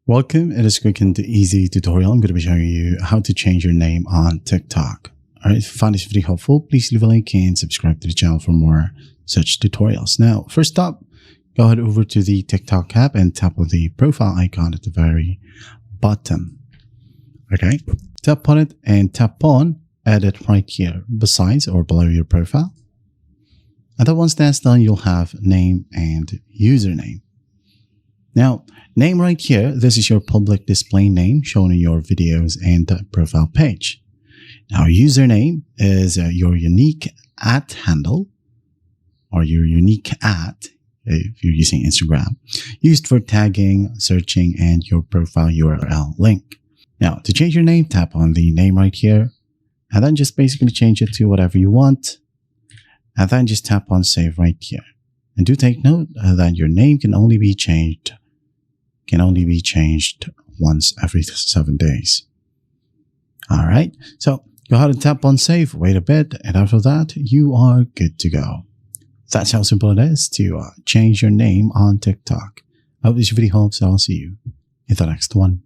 Welcome. In this quick and easy tutorial, I'm going to be showing you how to change your name on TikTok. Alright, if you find this video helpful, please leave a like and subscribe to the channel for more such tutorials. Now, first up, go ahead over to the TikTok app and tap on the profile icon at the very bottom. Okay, tap on it and tap on edit right here besides or below your profile. And then once that's done, you'll have name and username. Now, name right here, this is your public display name shown in your videos and profile page. Now, username is your unique @ handle or your unique @ if you're using Instagram, used for tagging, searching, and your profile URL link. Now, to change your name, tap on the name right here, and then just basically change it to whatever you want, and then just tap on save right here. And do take note that your name can only be changed once every 7 days. All right, so go ahead and tap on save, wait a bit, and after that, you are good to go. That's how simple it is to change your name on TikTok. I hope this video helps, and I'll see you in the next one.